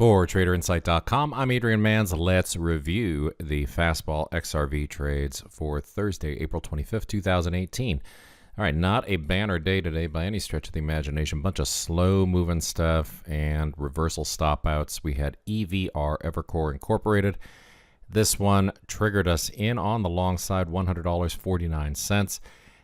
For TraderInsight.com, I'm Adrian Manns. Let's review the fastball XRV trades for Thursday, April 25th, 2018. All right, not a banner day today by any stretch of the imagination. Bunch of slow-moving stuff and reversal stop-outs. We had EVR, Evercore Incorporated. This one triggered us in on the long side, $100.49.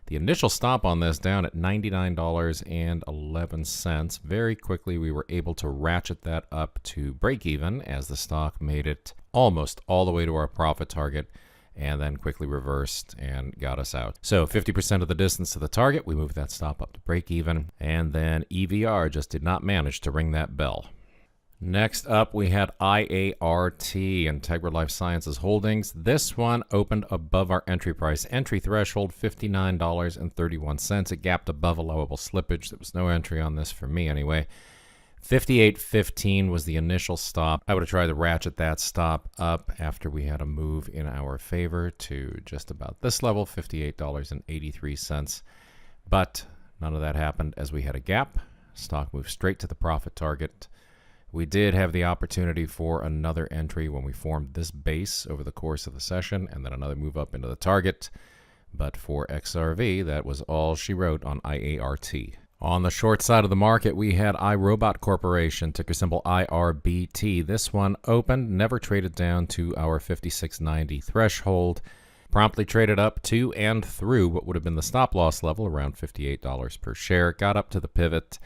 The initial stop on this down at $99.11. Very quickly, we were able to ratchet that up to break even as the stock made it almost all the way to our profit target and then quickly reversed and got us out. So 50% of the distance to the target, we moved that stop up to break even, and then EVR just did not manage to ring that bell. Next up, we had IART, Integra Life Sciences Holdings. This one opened above our entry price. Entry threshold, $59.31. It gapped above allowable slippage. There was no entry on this for me anyway. 58.15 was the initial stop. I would have tried to ratchet that stop up after we had a move in our favor to just about this level, $58.83. But none of that happened as we had a gap. Stock moved straight to the profit target. We did have the opportunity for another entry when we formed this base over the course of the session and then another move up into the target. But for XRV, that was all she wrote on IART. On the short side of the market, we had iRobot Corporation, ticker symbol IRBT. This one opened, never traded down to our 56.90 threshold. Promptly traded up to and through what would have been the stop loss level, around $58 per share. Got up to the pivot.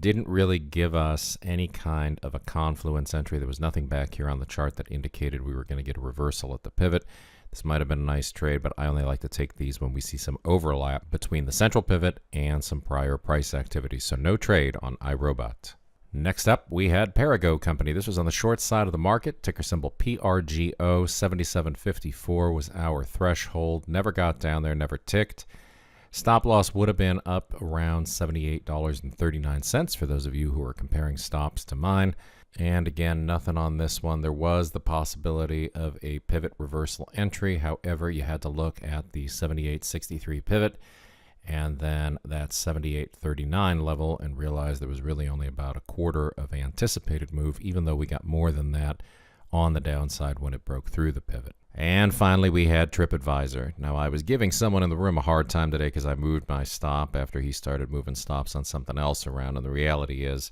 Didn't really give us any kind of a confluence entry. There was nothing back here on the chart that indicated we were going to get a reversal at the pivot. This might have been a nice trade, but I only like to take these when we see some overlap between the central pivot and some prior price activity. So no trade on iRobot. Next up, we had Perigo Company. This was on the short side of the market. Ticker symbol PRGO. 77.54 was our threshold. Never got down there, never ticked. Stop loss would have been up around $78.39 for those of you who are comparing stops to mine. And again, nothing on this one. There was the possibility of a pivot reversal entry. However, you had to look at the 78.63 pivot and then that 78.39 level and realize there was really only about a quarter of anticipated move, even though we got more than that on the downside when it broke through the pivot. And finally, we had TripAdvisor. Now, I was giving someone in the room a hard time today because I moved my stop after he started moving stops on something else around. And the reality is,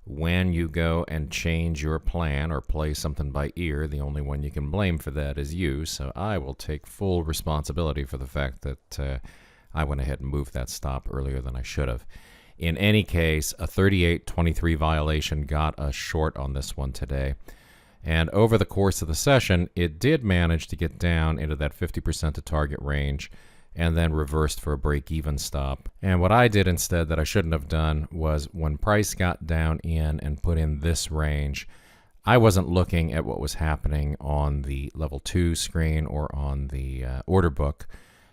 when you go and change your plan or play something by ear, the only one you can blame for that is you. So I will take full responsibility for the fact that I went ahead and moved that stop earlier than I should have. In any case, a 38.23 violation got us short on this one today. And over the course of the session, it did manage to get down into that 50% to target range and then reversed for a break-even stop. And what I did instead that I shouldn't have done was when price got down in and put in this range, I wasn't looking at what was happening on the level 2 screen or on the order book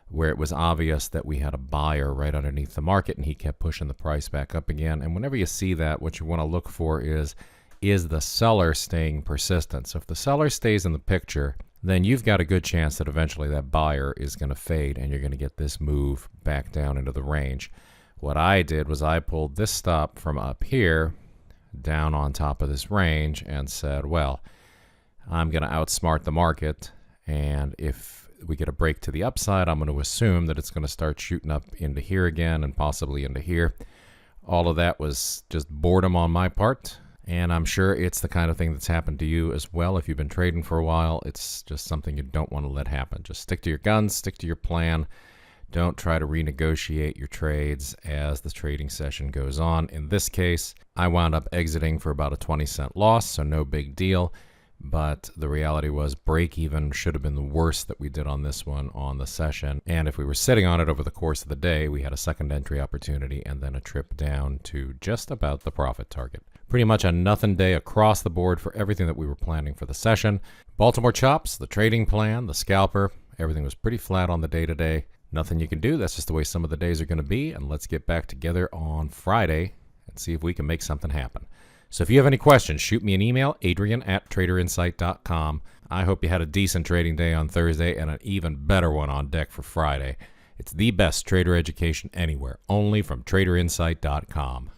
where it was obvious that we had a buyer right underneath the market and he kept pushing the price back up again. And whenever you see that, what you want to look for is the seller staying persistent? So if the seller stays in the picture, then you've got a good chance that eventually that buyer is going to fade and you're going to get this move back down into the range. What I did was I pulled this stop from up here down on top of this range and said, well, I'm going to outsmart the market, and if we get a break to the upside, I'm going to assume that it's going to start shooting up into here again and possibly into here. All of that was just boredom on my part. And I'm sure it's the kind of thing that's happened to you as well. If you've been trading for a while, it's just something you don't want to let happen. Just stick to your guns, stick to your plan. Don't try to renegotiate your trades as the trading session goes on. In this case, I wound up exiting for about a 20-cent loss, so no big deal. But the reality was break even should have been the worst that we did on this one on the session. And if we were sitting on it over the course of the day, we had a second entry opportunity and then a trip down to just about the profit target. Pretty much a nothing day across the board for everything that we were planning for the session. Baltimore chops, the trading plan, the scalper, everything was pretty flat on the day-to-day. Nothing you can do. That's just the way some of the days are going to be. And let's get back together on Friday and see if we can make something happen. So if you have any questions, shoot me an email, adrian@traderinsight.com. I hope you had a decent trading day on Thursday and an even better one on deck for Friday. It's the best trader education anywhere, only from traderinsight.com.